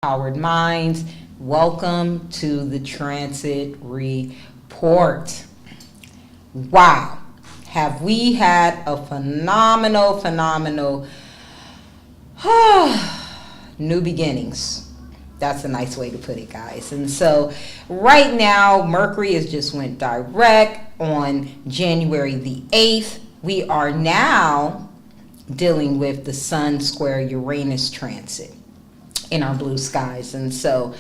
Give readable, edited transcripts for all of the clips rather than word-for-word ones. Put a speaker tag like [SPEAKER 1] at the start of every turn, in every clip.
[SPEAKER 1] Powered Minds. Welcome to the Transit Report. Wow, have we had a phenomenal new beginnings. That's a nice way to put it, guys. And so right now, Mercury has just went direct on January the 8th. We are now dealing with the Sun square Uranus transit in our blue skies. And so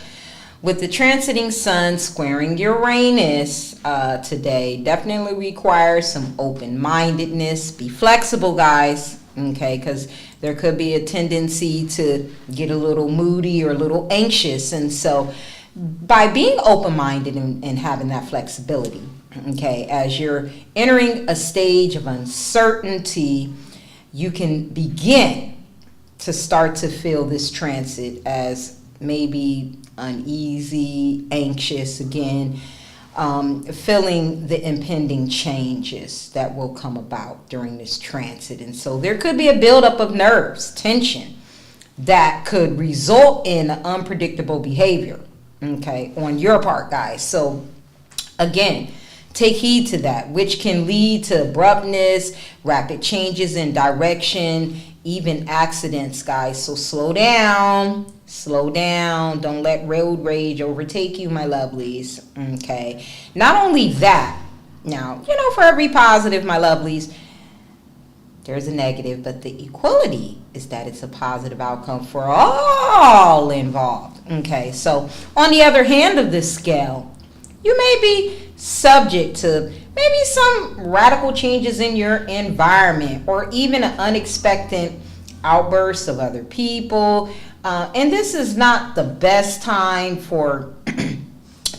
[SPEAKER 1] with the transiting Sun squaring Uranus today, definitely requires some open-mindedness. Be flexible, guys, okay, because there could be a tendency to get a little moody or a little anxious. And so by being open-minded and having that flexibility, okay, as you're entering a stage of uncertainty, you can begin to start to feel this transit as maybe uneasy, anxious again, feeling the impending changes that will come about during this transit. And so there could be a buildup of nerves, tension, that could result in unpredictable behavior, okay, on your part, guys. So again, take heed to that, which can lead to abruptness, rapid changes in direction, even accidents, guys. So slow down. Don't let road rage overtake you, my lovelies. Okay. Not only that, now, for every positive, my lovelies, there's a negative, but the equality is that it's a positive outcome for all involved. Okay. So on the other hand of this scale, you may be subject to maybe some radical changes in your environment or even an unexpected outburst of other people. And this is not the best time for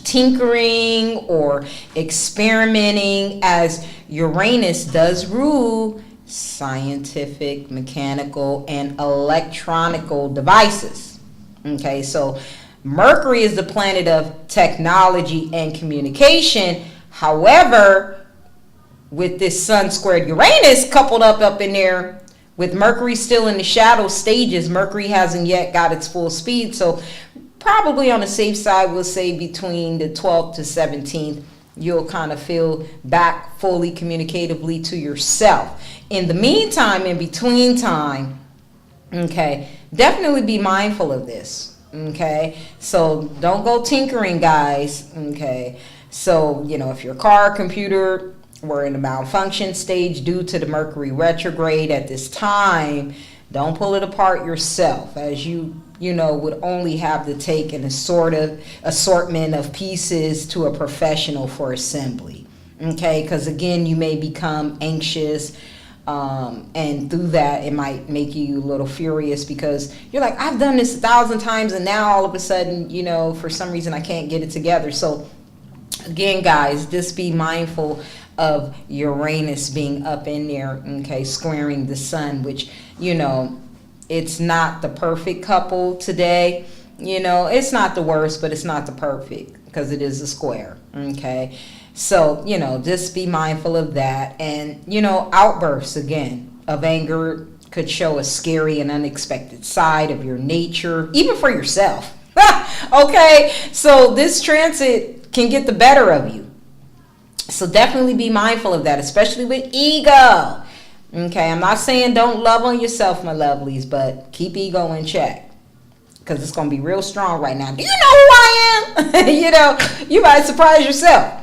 [SPEAKER 1] tinkering or experimenting, as Uranus does rule scientific, mechanical, and electronical devices. Okay, so Mercury is the planet of technology and communication. However, with this Sun squared Uranus coupled up in there, with Mercury still in the shadow stages, Mercury hasn't yet got its full speed. So probably on the safe side, we'll say between the 12th to 17th, you'll kind of feel back fully communicatively to yourself. In the meantime, in between time, okay, definitely be mindful of this. Okay, so don't go tinkering, guys. Okay, so if your car, computer were in a malfunction stage due to the Mercury retrograde at this time, don't pull it apart yourself, as you would only have to take an assortment of pieces to a professional for assembly. Okay, because again, you may become anxious. And through that, it might make you a little furious because you're like, I've done this 1,000 times and now all of a sudden, for some reason I can't get it together. So again, guys, just be mindful of Uranus being up in there, okay, squaring the Sun, which, it's not the perfect couple today. It's not the worst, but it's not the perfect because it is a square, okay? So, just be mindful of that. And, outbursts, again, of anger could show a scary and unexpected side of your nature, even for yourself. Okay? So this transit can get the better of you. So definitely be mindful of that, especially with ego. Okay? I'm not saying don't love on yourself, my lovelies, but keep ego in check, because it's going to be real strong right now. Do you know who I am? You might surprise yourself.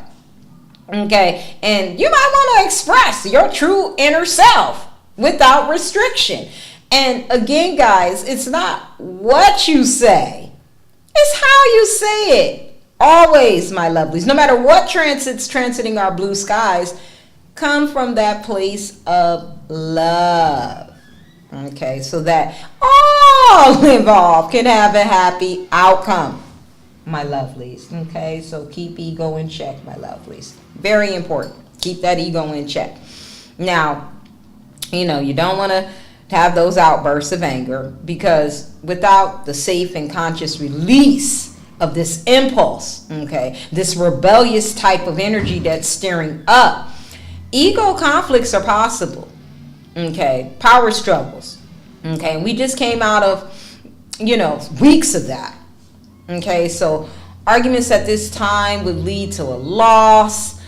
[SPEAKER 1] Okay, and you might want to express your true inner self without restriction. And again, guys, it's not what you say, it's how you say it. Always, my lovelies, no matter what transits transiting our blue skies, come from that place of love. Okay, so that all involved can have a happy outcome, my lovelies. Okay, so keep ego in check, my lovelies. Very important. Keep that ego in check. Now, you don't want to have those outbursts of anger, because without the safe and conscious release of this impulse, okay, this rebellious type of energy that's stirring up, ego conflicts are possible. Okay, power struggles. Okay, and we just came out of, weeks of that. Okay, so arguments at this time would lead to a loss,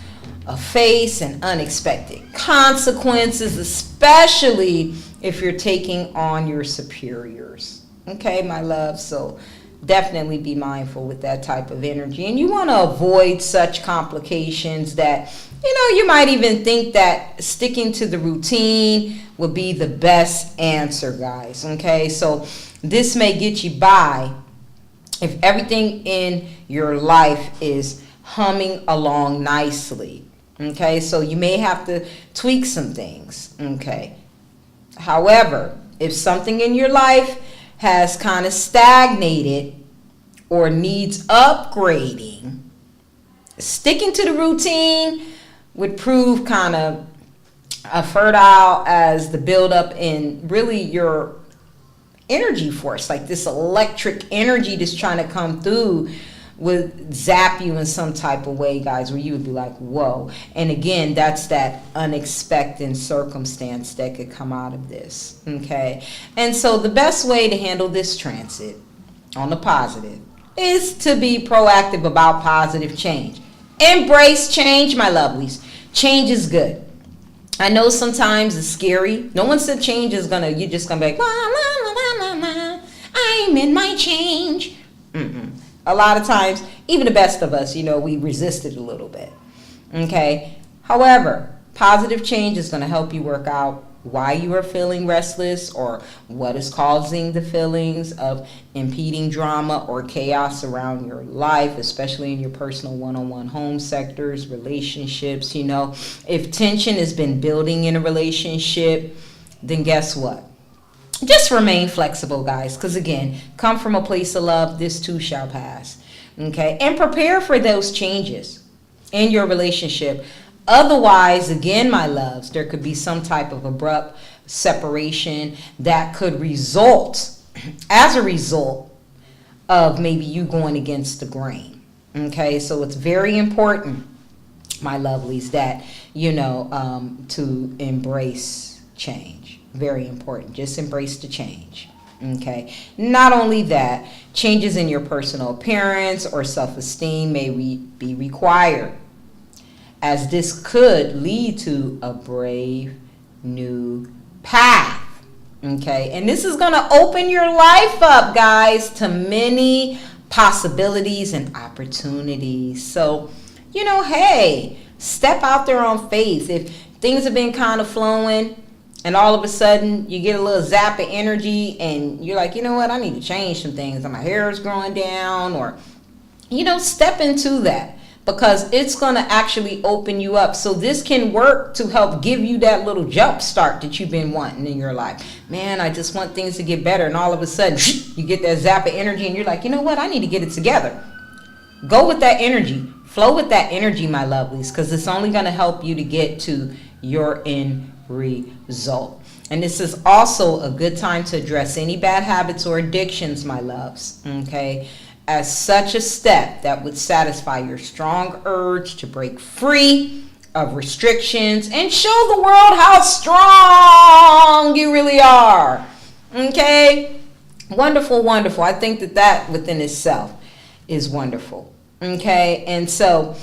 [SPEAKER 1] a face, and unexpected consequences, especially if you're taking on your superiors. Okay, my love, so definitely be mindful with that type of energy. And you want to avoid such complications that, you might even think that sticking to the routine would be the best answer, guys. Okay, so this may get you by if everything in your life is humming along nicely. Okay, so you may have to tweak some things. Okay, however, if something in your life has kind of stagnated or needs upgrading, sticking to the routine would prove kind of fertile as the buildup in really your energy force, like this electric energy that's trying to come through would zap you in some type of way, guys, where you would be like, whoa. And again, that's that unexpected circumstance that could come out of this. Okay, and so the best way to handle this transit on the positive is to be proactive about positive change. Embrace change, my lovelies. Change is good. I know sometimes it's scary. No one said change is you're just gonna be like, la, la, la, la, la, I'm in my change. A lot of times, even the best of us, we resist it a little bit. Okay. However, positive change is going to help you work out why you are feeling restless or what is causing the feelings of impeding drama or chaos around your life, especially in your personal one-on-one home sectors, relationships. If tension has been building in a relationship, then guess what? Just remain flexible, guys, because again, come from a place of love, this too shall pass. Okay, and prepare for those changes in your relationship. Otherwise, again, my loves, there could be some type of abrupt separation that could result as a result of maybe you going against the grain. Okay, so it's very important, my lovelies, that to embrace change. Very important. Just embrace the change. Okay. Not only that, changes in your personal appearance or self-esteem may be required, as this could lead to a brave new path. Okay. And this is going to open your life up, guys, to many possibilities and opportunities. So, hey, step out there on faith. If things have been kind of flowing, and all of a sudden, you get a little zap of energy, and you're like, you know what? I need to change some things. And my hair is growing down, or, step into that, because it's going to actually open you up. So this can work to help give you that little jump start that you've been wanting in your life. Man, I just want things to get better. And all of a sudden, you get that zap of energy, and you're like, you know what? I need to get it together. Go with that energy. Flow with that energy, my lovelies, because it's only going to help you to get to your end result. And this is also a good time to address any bad habits or addictions, my loves, okay, as such a step that would satisfy your strong urge to break free of restrictions and show the world how strong you really are. Okay, wonderful, wonderful. I think that within itself is wonderful. Okay, and so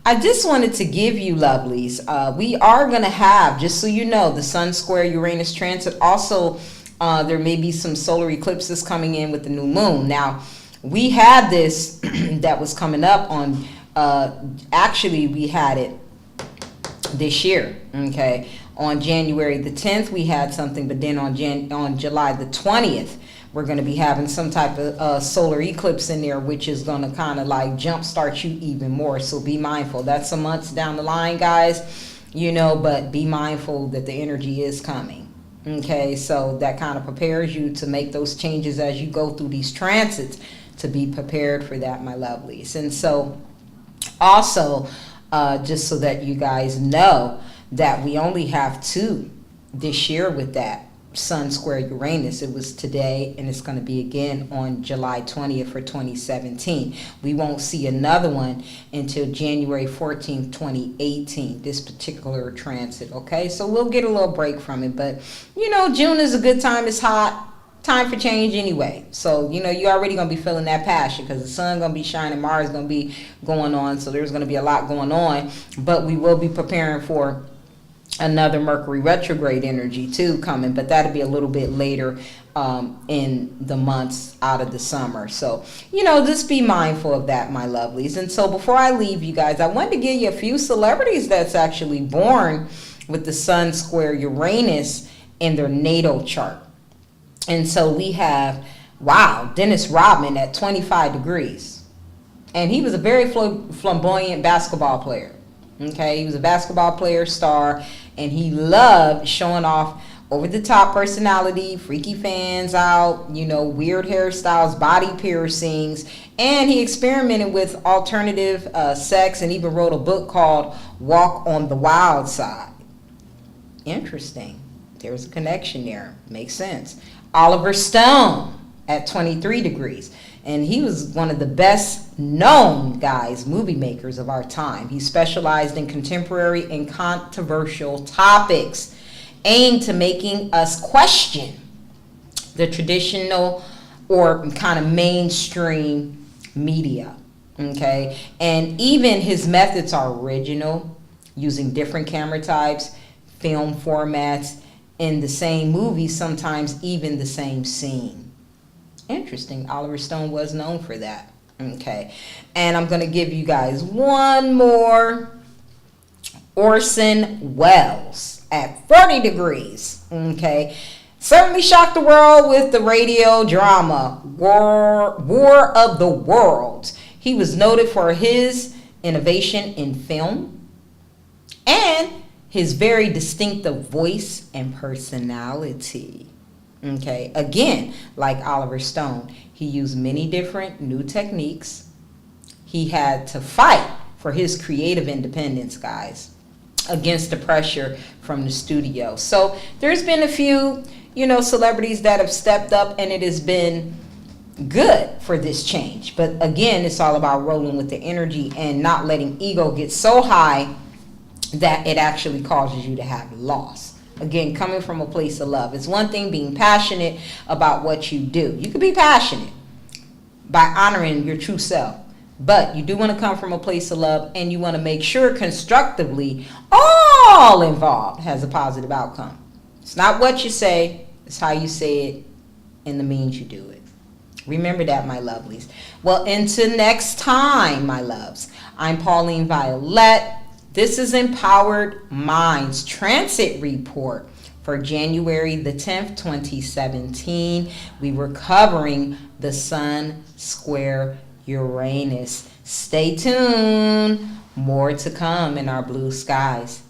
[SPEAKER 1] I just wanted to give you, lovelies, we are going to have, just so you know, the Sun square Uranus transit. Also, there may be some solar eclipses coming in with the new moon. Now, we had this that was coming up on, actually, we had it this year, okay? On January the 10th, we had something, but then on July the 20th, we're going to be having some type of solar eclipse in there, which is going to kind of like jumpstart you even more. So be mindful. That's some months down the line, guys, but be mindful that the energy is coming. Okay, so that kind of prepares you to make those changes as you go through these transits, to be prepared for that, my lovelies. And so also, just so that you guys know that we only have 2 this year with that Sun square Uranus. It was today, and it's going to be again on July 20th for 2017. We won't see another one until January 14th, 2018, this particular transit. Okay, so we'll get a little break from it, but June is a good time. It's hot. time for change anyway. So, you know, you're already going to be feeling that passion because the sun going to be shining, Mars going to be going on. So there's going to be a lot going on. But we will be preparing for another Mercury retrograde energy too coming. But that'll be a little bit later in the months out of the summer. So, you know, just be mindful of that, my lovelies. And so before I leave you guys, I wanted to give you a few celebrities that's actually born with the sun square Uranus in their natal chart. And so we have, wow, Dennis Rodman at 25 degrees. And he was a very flamboyant basketball player. Okay, he was a basketball player, star, and he loved showing off over-the-top personality, freaky fans out, you know, weird hairstyles, body piercings. And he experimented with alternative sex and even wrote a book called Walk on the Wild Side. Interesting. There's a connection there. Makes sense. Oliver Stone at 23 degrees. And he was one of the best known guys, movie makers of our time. He specialized in contemporary and controversial topics aimed to making us question the traditional or kind of mainstream media. Okay. And even his methods are original, using different camera types, film formats, in the same movie, sometimes even the same scene. Interesting. Oliver Stone was known for that. Okay. And I'm going to give you guys one more. Orson Welles at 40 degrees. Okay. Certainly shocked the world with the radio drama War of the Worlds. He was noted for his innovation in film and his very distinctive voice and personality. Okay, again, like Oliver Stone, he used many different new techniques. He had to fight for his creative independence, guys, against the pressure from the studio. So there's been a few, you know, celebrities that have stepped up, and it has been good for this change. But again, it's all about rolling with the energy and not letting ego get so high that it actually causes you to have loss. Again, coming from a place of love. It's one thing being passionate about what you do. You can be passionate by honoring your true self, but you do want to come from a place of love, and you want to make sure constructively all involved has a positive outcome. It's not what you say, it's how you say it and the means you do it. Remember that, my lovelies. Well, until next time, my loves, I'm Pauline Violet. This is Empowered Minds Transit Report for January the 10th, 2017. We were covering the Sun Square Uranus. Stay tuned. More to come in our blue skies.